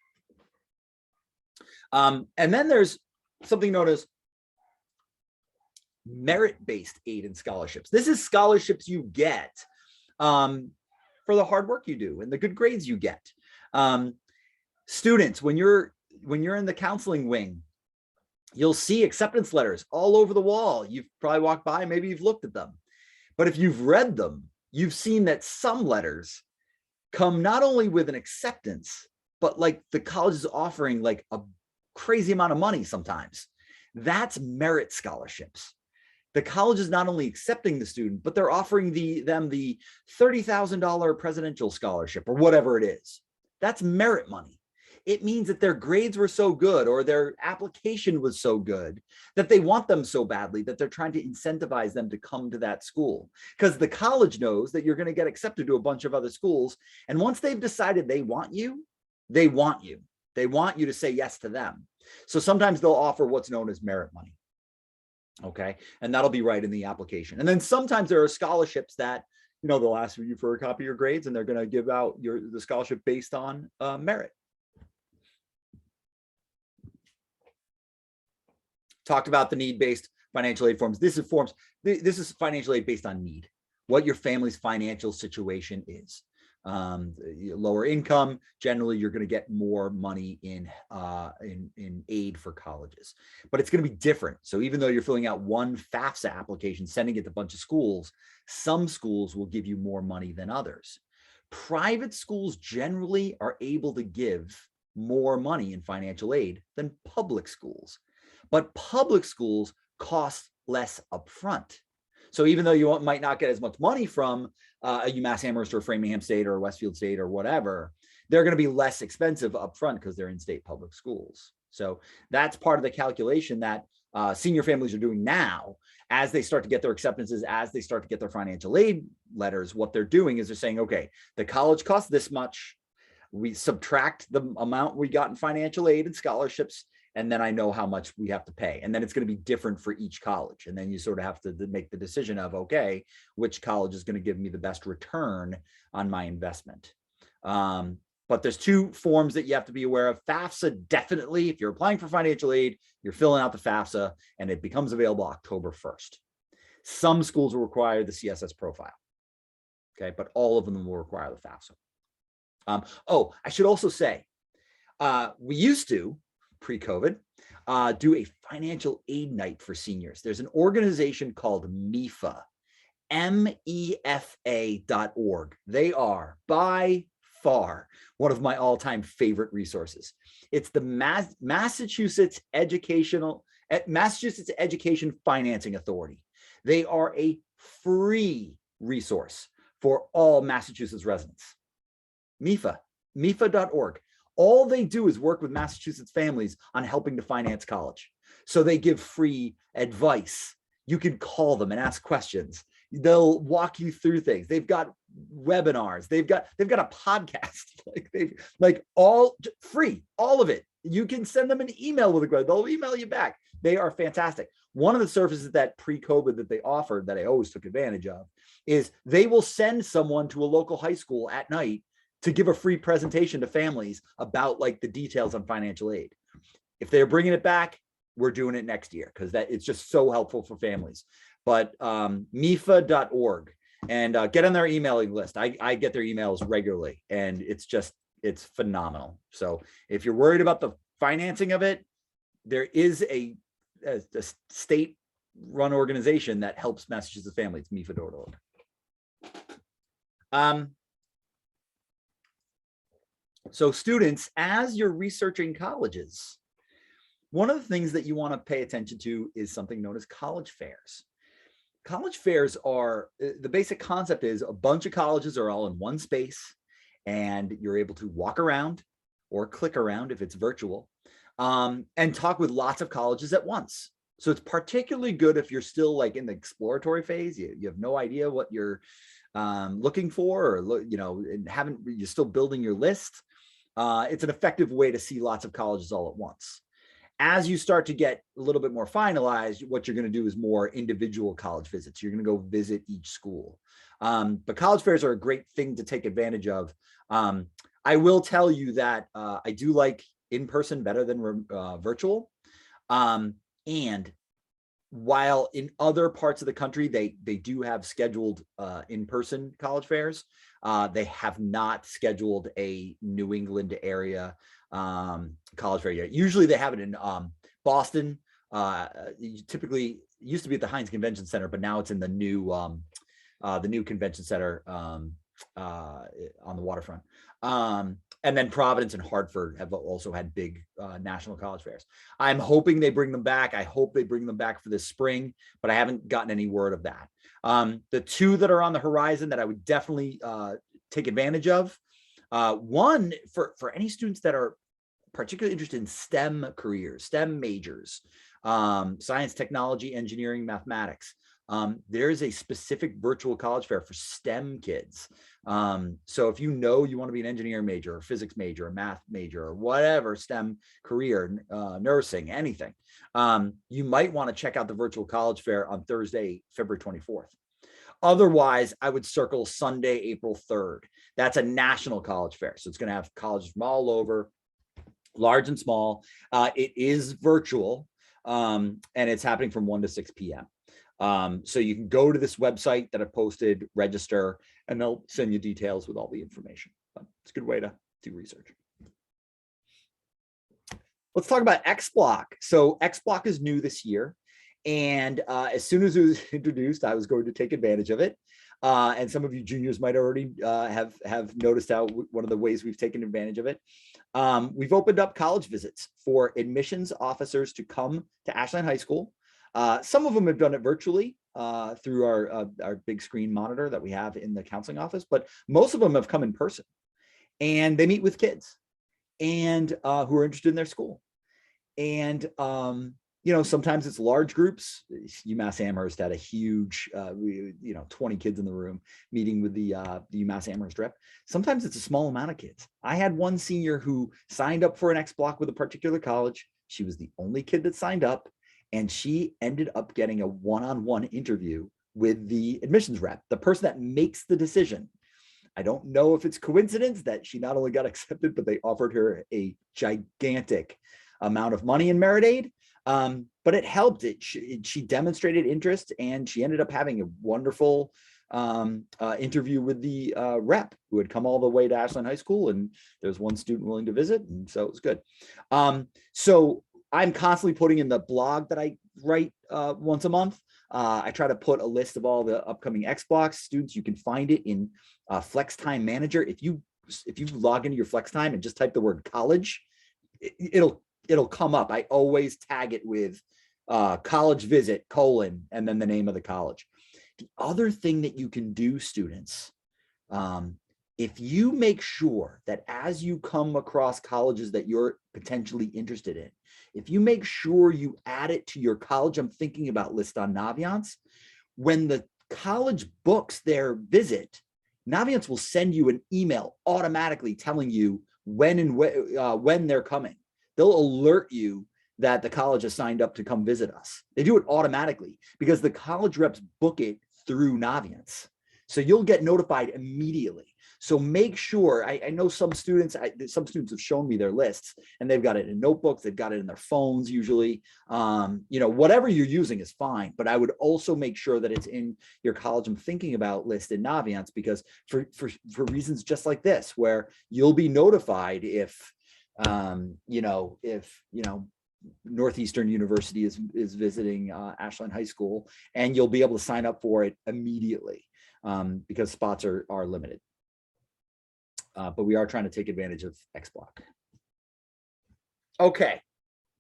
And then there's something known as merit-based aid and scholarships. This is scholarships you get for the hard work you do and the good grades you get. Students, when you're in the counseling wing, you'll see acceptance letters all over the wall. You've probably walked by, maybe you've looked at them. But if you've read them, you've seen that some letters come not only with an acceptance, but like the college is offering like a crazy amount of money sometimes. That's merit scholarships. The college is not only accepting the student, but they're offering them the $30,000 presidential scholarship or whatever it is. That's merit money. It means that their grades were so good or their application was so good that they want them so badly that they're trying to incentivize them to come to that school, because the college knows that you're going to get accepted to a bunch of other schools. And once they've decided they want you, they want you. They want you to say yes to them. So sometimes they'll offer what's known as merit money. Okay. And that'll be right in the application. And then sometimes there are scholarships that, they'll ask you for a copy of your grades and they're going to give out the scholarship based on merit. Talked about the need-based financial aid forms. This is financial aid based on need, what your family's financial situation is. Lower income, generally you're going to get more money in aid for colleges, but it's going to be different. So even though you're filling out one FAFSA application, sending it to a bunch of schools, some schools will give you more money than others. Private schools generally are able to give more money in financial aid than public schools, but public schools cost less upfront. So even though you might not get as much money from a UMass Amherst or Framingham State or Westfield State or whatever, they're going to be less expensive upfront because they're in state public schools. So that's part of the calculation that senior families are doing now as they start to get their acceptances, as they start to get their financial aid letters. What they're doing is they're saying, okay, the college costs this much. We subtract the amount we got in financial aid and scholarships, and then I know how much we have to pay. And then it's going to be different for each college. And then you sort of have to make the decision of, okay, which college is going to give me the best return on my investment. But there's two forms that you have to be aware of. FAFSA, definitely, if you're applying for financial aid, you're filling out the FAFSA and it becomes available October 1st. Some schools will require the CSS profile. Okay, but all of them will require the FAFSA. I should also say, we used to, pre-COVID, do a financial aid night for seniors. There's an organization called MEFA, MEFA.org. They are by far one of my all-time favorite resources. It's the Massachusetts Education Financing Authority. They are a free resource for all Massachusetts residents. MEFA.org. All they do is work with Massachusetts families on helping to finance college. So they give free advice. You can call them and ask questions. They'll walk you through things. They've got webinars. They've got a podcast. like all free, all of it. You can send them an email with a question. They'll email you back. They are fantastic. One of the services that pre-COVID that they offered that I always took advantage of is they will send someone to a local high school at night to give a free presentation to families about like the details on financial aid. If they're bringing it back, we're doing it next year because it's just so helpful for families. But MEFA.org, and get on their emailing list. I get their emails regularly, and it's phenomenal. So if you're worried about the financing of it, there is a state-run organization that helps Massachusetts families, MEFA.org. So students, as you're researching colleges, one of the things that you want to pay attention to is something known as college fairs. College fairs are, the basic concept is a bunch of colleges are all in one space and you're able to walk around or click around if it's virtual and talk with lots of colleges at once. So it's particularly good if you're still like in the exploratory phase, you have no idea what you're looking for, or you're still building your list. It's an effective way to see lots of colleges all at once. As you start to get a little bit more finalized, what you're going to do is more individual college visits. You're going to go visit each school. But college fairs are a great thing to take advantage of. I will tell you that I do like in-person better than virtual. And while in other parts of the country, they do have scheduled in-person college fairs, they have not scheduled a New England area college fair yet. Usually they have it in Boston. Typically used to be at the Heinz Convention Center, but now it's in the new convention center on the waterfront. And then Providence and Hartford have also had big national college fairs. I'm hoping they bring them back. I hope they bring them back for this spring, but I haven't gotten any word of that. The two that are on the horizon that I would definitely take advantage of, one for any students that are particularly interested in STEM careers, STEM majors, science, technology, engineering, mathematics. There's a specific virtual college fair for STEM kids. So if you want to be an engineering major or physics major or math major or whatever STEM career, nursing, anything, you might want to check out the virtual college fair on Thursday, February 24th. Otherwise, I would circle Sunday, April 3rd. That's a national college fair. So it's going to have colleges from all over, large and small. It is virtual, and it's happening from 1 to 6 p.m. So you can go to this website that I posted, register, and they'll send you details with all the information. But it's a good way to do research. Let's talk about XBlock. So XBlock is new this year. And as soon as it was introduced, I was going to take advantage of it. And some of you juniors might already have noticed how one of the ways we've taken advantage of it. We've opened up college visits for admissions officers to come to Ashland High School. Some of them have done it virtually through our big screen monitor that we have in the counseling office, but most of them have come in person, and they meet with kids and who are interested in their school. And you know, sometimes it's large groups. UMass Amherst had a huge, 20 kids in the room meeting with the UMass Amherst rep. Sometimes it's a small amount of kids. I had one senior who signed up for an XBlock with a particular college. She was the only kid that signed up, and she ended up getting a one-on-one interview with the admissions rep, the person that makes the decision. I don't know if it's coincidence that she not only got accepted, but they offered her a gigantic amount of money in merit aid. But it helped. She demonstrated interest, and she ended up having a wonderful interview with the rep who had come all the way to Ashland High School, and there's one student willing to visit, and so it was good. So I'm constantly putting in the blog that I write once a month. I try to put a list of all the upcoming XBlocks students. You can find it in Flex Time Manager. If you log into your Flex Time and just type the word college, it'll come up. I always tag it with college visit : and then the name of the college. The other thing that you can do, students, if you make sure that as you come across colleges that you're potentially interested in, if you make sure you add it to your college I'm thinking about list on Naviance, when the college books their visit, Naviance will send you an email automatically telling you when they're coming. They'll alert you that the college has signed up to come visit us. They do it automatically because the college reps book it through Naviance. So you'll get notified immediately. So make sure, I know some students have shown me their lists, and they've got it in notebooks, they've got it in their phones usually. Whatever you're using is fine, but I would also make sure that it's in your college I'm thinking about list in Naviance, because for reasons just like this, where you'll be notified if Northeastern University is visiting Ashland High School, and you'll be able to sign up for it immediately because spots are limited. But we are trying to take advantage of XBlock. Okay,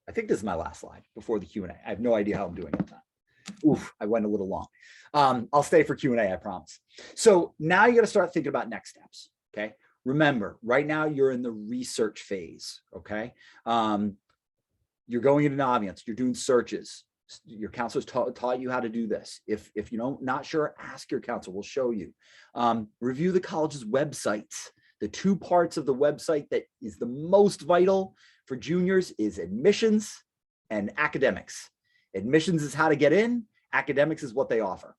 I think this is my last slide before the Q&A. I have no idea how I'm doing it. Oof, I went a little long. I'll stay for Q&A, I promise. So now you got to start thinking about next steps, okay? Remember, right now you're in the research phase, okay? You're going into Naviance, you're doing searches. Your counselors taught you how to do this. If you're not sure, ask your counselor, we'll show you. Review the college's websites. The two parts of the website that is the most vital for juniors is admissions and academics. Admissions is how to get in, academics is what they offer.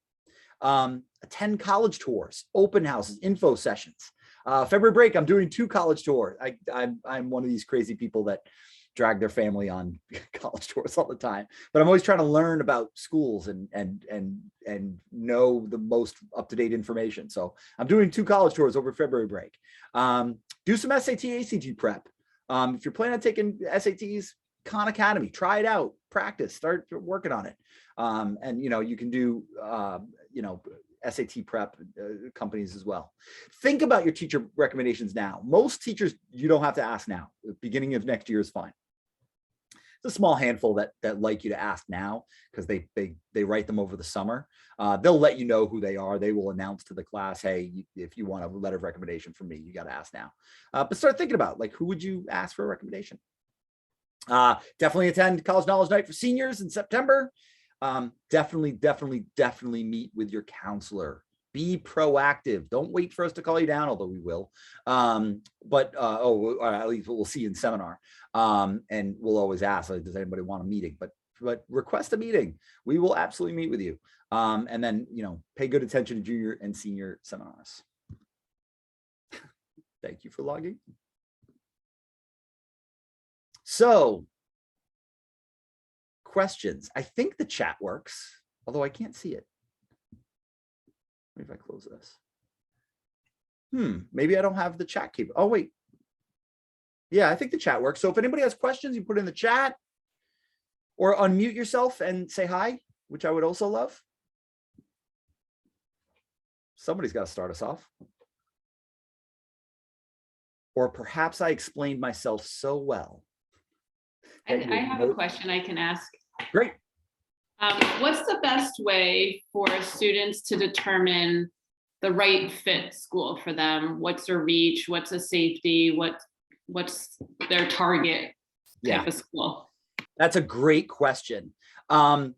Attend college tours, open houses, info sessions. February break, I'm doing 2 college tours. I'm one of these crazy people that drag their family on college tours all the time, but I'm always trying to learn about schools and know the most up-to-date information. So I'm doing 2 college tours over February break. Do some SAT, ACT prep. If you're planning on taking SATs, Khan Academy, try it out, practice, start working on it. And you can do SAT prep companies as well. Think about your teacher recommendations now. Most teachers, you don't have to ask now. The beginning of next year is fine. It's a small handful that like you to ask now because they write them over the summer. They'll let you know who they are. They will announce to the class, hey, if you want a letter of recommendation from me, you got to ask now. But start thinking about, like, who would you ask for a recommendation? Definitely attend College Knowledge Night for seniors in September. Definitely meet with your counselor. Be proactive. Don't wait for us to call you down, although we will. But at least we'll see you in seminar. And we'll always ask, like, does anybody want a meeting? But request a meeting. We will absolutely meet with you. And then, pay good attention to junior and senior seminars. Thank you for logging. So, questions. I think the chat works. although I can't see it. Maybe if I close this. Maybe I don't have the chat key. Oh, wait. Yeah, I think the chat works. So if anybody has questions, you put in the chat or unmute yourself and say hi, which I would also love. Somebody's got to start us off. Or perhaps I explained myself so well. I have a question I can ask. Great. What's the best way for students to determine the right fit school for them? What's their reach? What's a safety? What's their target type of school? That's a great question. So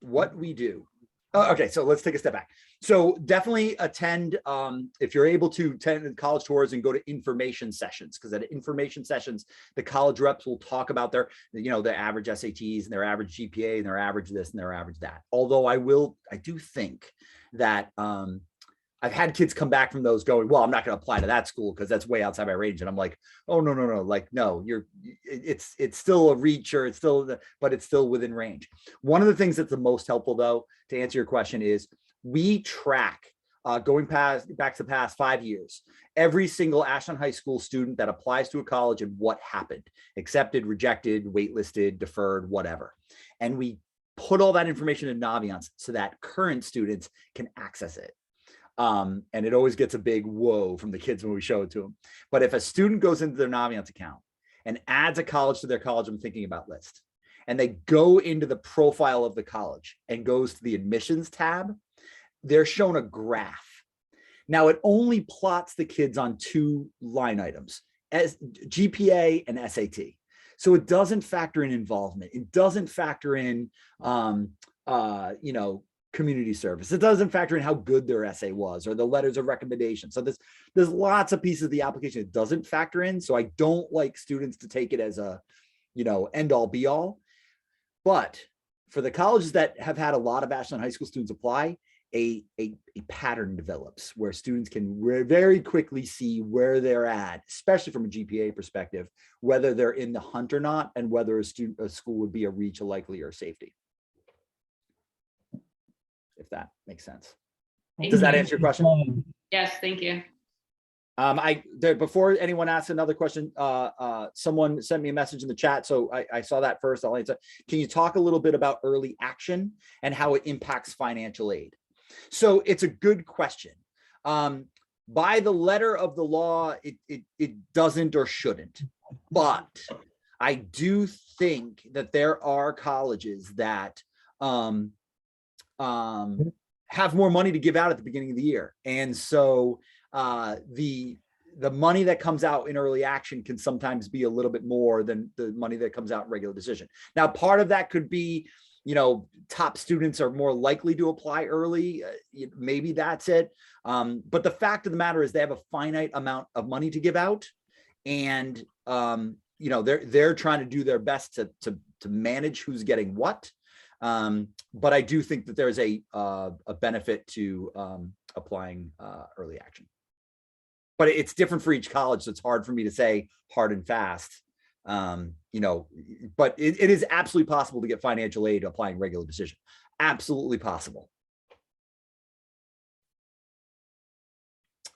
what we do. Okay, so let's take a step back. So definitely attend, if you're able to attend college tours and go to information sessions, because at information sessions, the college reps will talk about their, their average SATs and their average GPA and their average this and their average that. Although I do think that I've had kids come back from those going, well, I'm not going to apply to that school because that's way outside my range. And I'm like, oh, no. Like, no, it's still a reach, or but it's still within range. One of the things that's the most helpful, though, to answer your question is we track, going back to the past 5 years, every single Ashland High School student that applies to a college and what happened: accepted, rejected, waitlisted, deferred, whatever. And we put all that information in Naviance so that current students can access it. And it always gets a big whoa from the kids when we show it to them. But if a student goes into their Naviance account and adds a college to their college I'm thinking about list, and they go into the profile of the college and goes to the admissions tab, they're shown a graph. Now it only plots the kids on 2 line items, as GPA and SAT. So it doesn't factor in involvement. It doesn't factor in, community service. It doesn't factor in how good their essay was or the letters of recommendation. So there's lots of pieces of the application that doesn't factor in. So I don't like students to take it as a, end all be all. But for the colleges that have had a lot of Ashland High School students apply, a pattern develops where students can very quickly see where they're at, especially from a GPA perspective, whether they're in the hunt or not, and whether a school would be a reach, a likely, or a safety. If that makes sense. Does that answer your question? Yes, thank you. Before anyone asks another question, someone sent me a message in the chat, so I saw that first. I'll answer. Can you talk a little bit about early action and how it impacts financial aid? So it's a good question. By the letter of the law, it doesn't or shouldn't, but I do think that there are colleges that have more money to give out at the beginning of the year. And so the money that comes out in early action can sometimes be a little bit more than the money that comes out in regular decision. Now, part of that could be, top students are more likely to apply early. Maybe that's it. But the fact of the matter is they have a finite amount of money to give out. And, they're trying to do their best to manage who's getting what. But I do think that there's a benefit to applying early action. But it's different for each college, so it's hard for me to say hard and fast. But it is absolutely possible to get financial aid applying regular decision. Absolutely possible.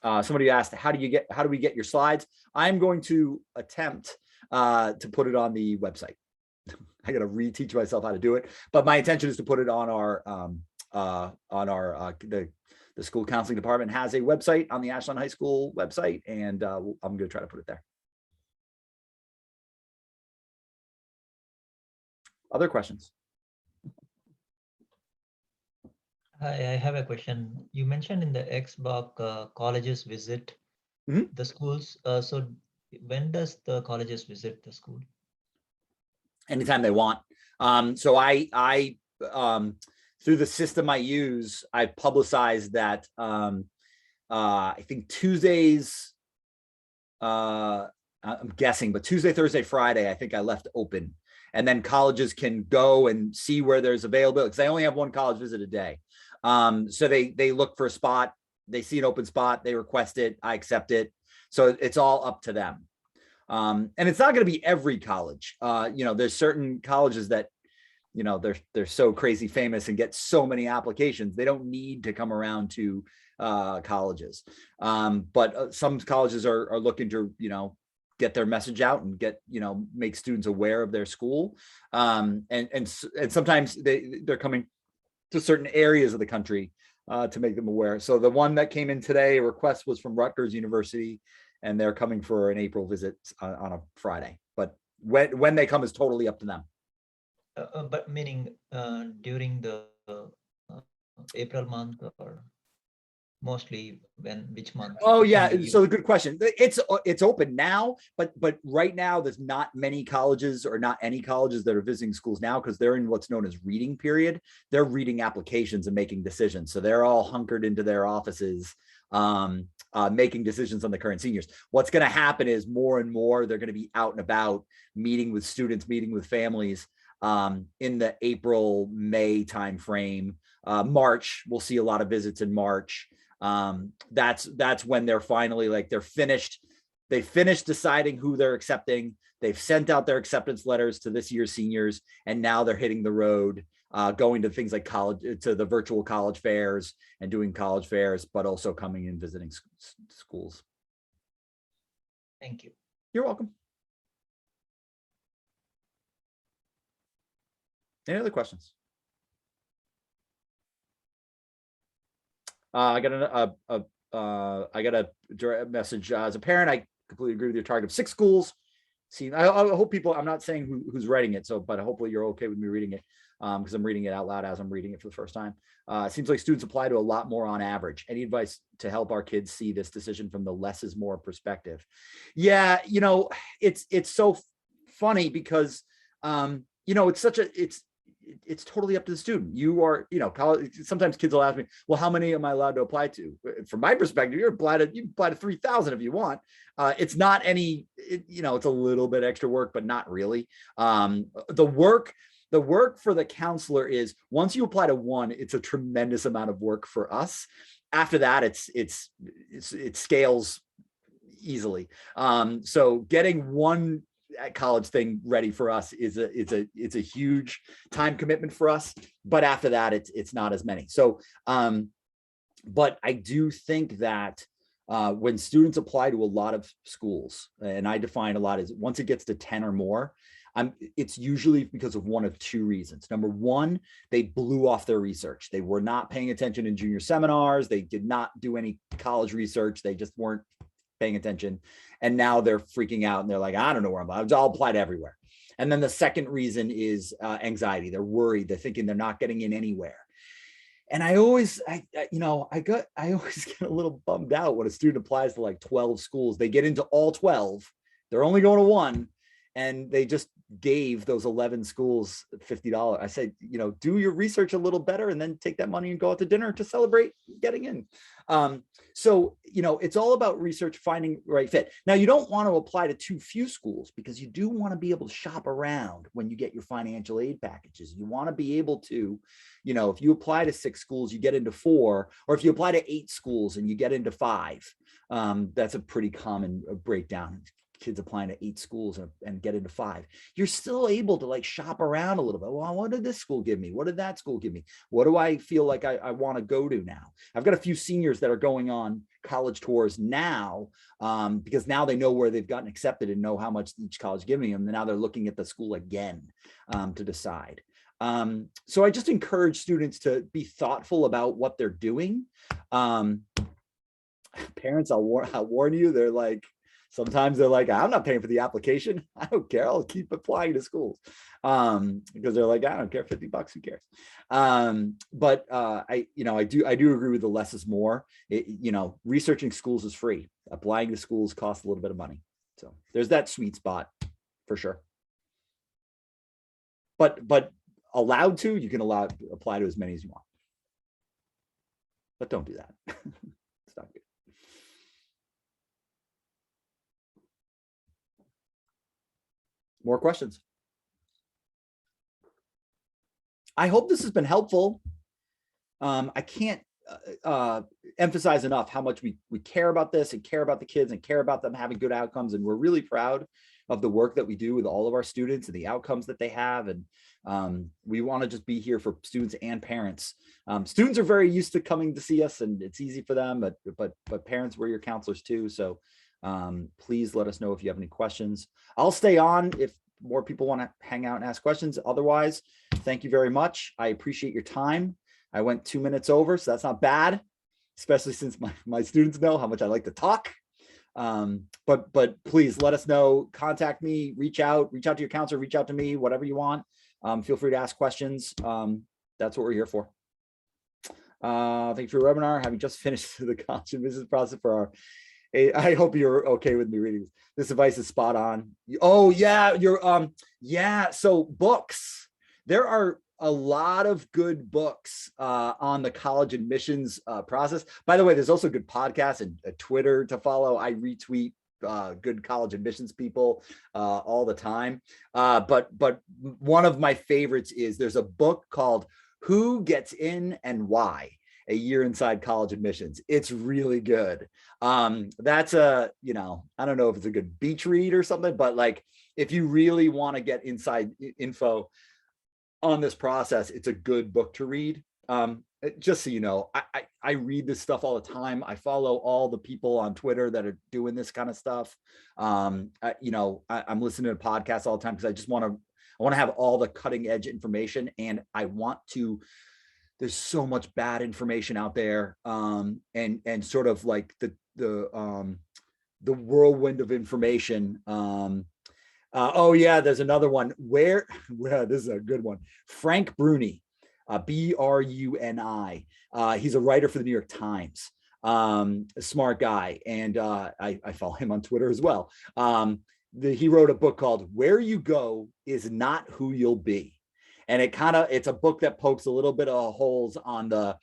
Somebody asked, how do we get your slides? I'm going to attempt to put it on the website. I got to reteach myself how to do it, but my intention is to put it on the school counseling department has a website on the Ashland High School website, and I'm going to try to put it there. Other questions? Hi, I have a question. You mentioned in the XBOC colleges visit the schools. So when does the colleges visit the school? Anytime they want. So I through the system I use, I publicized that I think Tuesdays, I'm guessing, but Tuesday, Thursday, Friday, I think I left open. And then colleges can go and see where there's availability, because I only have one college visit a day. So they look for a spot, they see an open spot, they request it, I accept it. So it's all up to them. And it's not going to be every college. There's certain colleges that, they're so crazy famous and get so many applications. They don't need to come around to colleges. But some colleges are looking to, get their message out and make students aware of their school. And sometimes they're coming to certain areas of the country to make them aware. So the one that came in today, a request was from Rutgers University, and they're coming for an April visit on a Friday. But when they come is totally up to them. But meaning during the April month, or mostly which month? Oh yeah, so good question. It's open now, but right now there's not many colleges, or not any colleges, that are visiting schools now, because they're in what's known as reading period. They're reading applications and making decisions, so they're all hunkered into their offices, making decisions on the current seniors. What's going to happen is more and more they're going to be out and about, meeting with students, meeting with families, in the April, May timeframe. March, we'll see a lot of visits in March. That's when they're finally they finished deciding who they're accepting. They've sent out their acceptance letters to this year's seniors, and now they're hitting the road, going to things like college, to the virtual college fairs and doing college fairs, but also coming and visiting schools. Thank you. You're welcome. Any other questions? I got a direct message as a parent. I completely agree with your target of 6 schools. See, I hope people, I'm not saying who's writing it, but hopefully you're okay with me reading it, because I'm reading it out loud as I'm reading it for the first time. It seems like students apply to a lot more on average. Any advice to help our kids see this decision from the less is more perspective? Yeah, it's so funny because it's totally up to the student. You are, college. Sometimes kids will ask me, well, how many am I allowed to apply to? From my perspective, you can apply to 3,000 if you want. It's not any, it's a little bit extra work, but not really. The work for the counselor is, once you apply to one, it's a tremendous amount of work for us. After that, it scales easily. So getting one college thing ready for us is a huge time commitment for us, but after that it's not as many. So but I do think that when students apply to a lot of schools, and I define a lot as once it gets to 10 or more, it's usually because of one of 2 reasons. Number one, they blew off their research. They were not paying attention in junior seminars. They did not do any college research. They just weren't paying attention. And now they're freaking out and they're like, I don't know where I'll apply to everywhere. And then the second reason is anxiety. They're worried. They're thinking they're not getting in anywhere. And I always get a little bummed out when a student applies to like 12 schools. They get into all 12. They're only going to one. And they just gave those 11 schools $50. I said, do your research a little better and then take that money and go out to dinner to celebrate getting in. So, it's all about research, finding the right fit. Now, you don't want to apply to too few schools, because you do want to be able to shop around when you get your financial aid packages. You want to be able to, if you apply to 6 schools, you get into 4, or if you apply to 8 schools and you get into 5, that's a pretty common breakdown. Kids applying to 8 schools and get into 5, you're still able to like shop around a little bit. Well, what did this school give me? What did that school give me? What do I feel like I want to go to now? I've got a few seniors that are going on college tours now, because now they know where they've gotten accepted and know how much each college is giving them. And now they're looking at the school again to decide. So I just encourage students to be thoughtful about what they're doing. Parents, I'll warn you, they're like, sometimes they're like, I'm not paying for the application. I don't care. I'll keep applying to schools. Because they're like, I don't care, $50, who cares? But I do agree with the less is more. Researching schools is free. Applying to schools costs a little bit of money. So there's that sweet spot for sure. But allowed to, you can apply to as many as you want. But don't do that. It's not good. More questions? I hope this has been helpful. I can't emphasize enough how much we care about this and care about the kids and care about them having good outcomes. And we're really proud of the work that we do with all of our students and the outcomes that they have. And we want to just be here for students and parents. Students are very used to coming to see us, and it's easy for them, but parents, we're your counselors too. So please let us know if you have any questions. I'll stay on if more people want to hang out and ask questions. Otherwise, thank you very much. I appreciate your time. I went 2 minutes over, so that's not bad, especially since my students know how much I like to talk. But please let us know, contact me, reach out to your counselor, reach out to me, whatever you want. Feel free to ask questions. That's what we're here for. Thank you for your webinar. Having just finished the college admissions process for our, I hope you're okay with me reading this. This advice is spot on. Oh yeah, yeah. So books, there are a lot of good books on the college admissions process. By the way, there's also good podcasts and a Twitter to follow. I retweet good college admissions people all the time. But one of my favorites is there's a book called Who Gets In and Why? A Year Inside College Admissions. It's really good. That's a, I don't know if it's a good beach read or something, but like if you really want to get inside info on this process, it's a good book to read. Just so you know, I read this stuff all the time. I follow all the people on Twitter that are doing this kind of stuff. I'm listening to podcasts all the time because I want to have all the cutting edge information, and I want to. There's so much bad information out there, and sort of like the whirlwind of information. Oh yeah, there's another one where this is a good one. Frank Bruni, Bruni. He's a writer for the New York Times. A smart guy, and I follow him on Twitter as well. He wrote a book called Where You Go Is Not Who You'll Be. And it's a book that pokes a little bit of holes on the,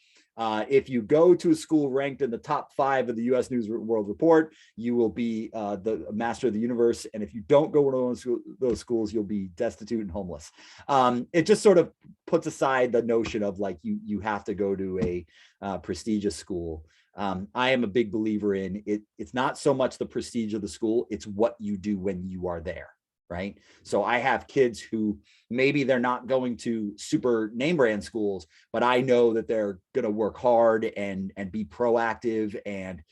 if you go to a school ranked in the top 5 of the US News World Report, you will be the master of the universe. And if you don't go to those schools, you'll be destitute and homeless. It just sort of puts aside the notion of like, you have to go to a prestigious school. I am a big believer in it. It's not so much the prestige of the school, it's what you do when you are there. Right. So I have kids who maybe they're not going to super name brand schools, but I know that they're going to work hard and be proactive and,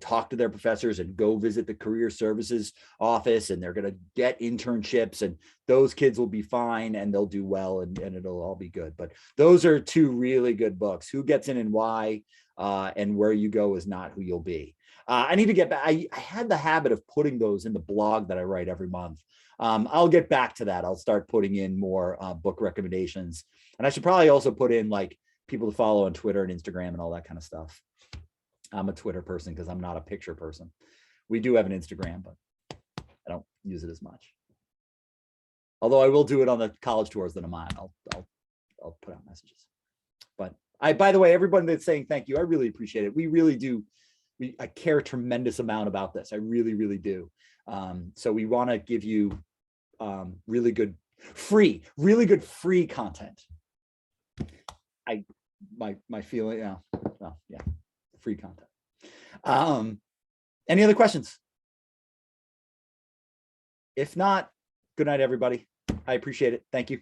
talk to their professors and go visit the career services office, and they're going to get internships, and those kids will be fine and they'll do well, and it'll all be good. But those are 2 really good books, Who Gets In and Why, and Where You Go Is Not Who You'll Be. I need to get back. I had the habit of putting those in the blog that I write every month. I'll get back to that. I'll start putting in more book recommendations. And I should probably also put in like people to follow on Twitter and Instagram and all that kind of stuff. I'm a Twitter person because I'm not a picture person. We do have an Instagram, but I don't use it as much. Although I will do it on the college tours that I'm on. I'll put out messages. But by the way, everybody that's saying thank you, I really appreciate it. We really do. I care a tremendous amount about this. I really, really do. So we want to give you really good free content. My feeling, yeah, free content. Any other questions? If not, good night, everybody. I appreciate it. Thank you.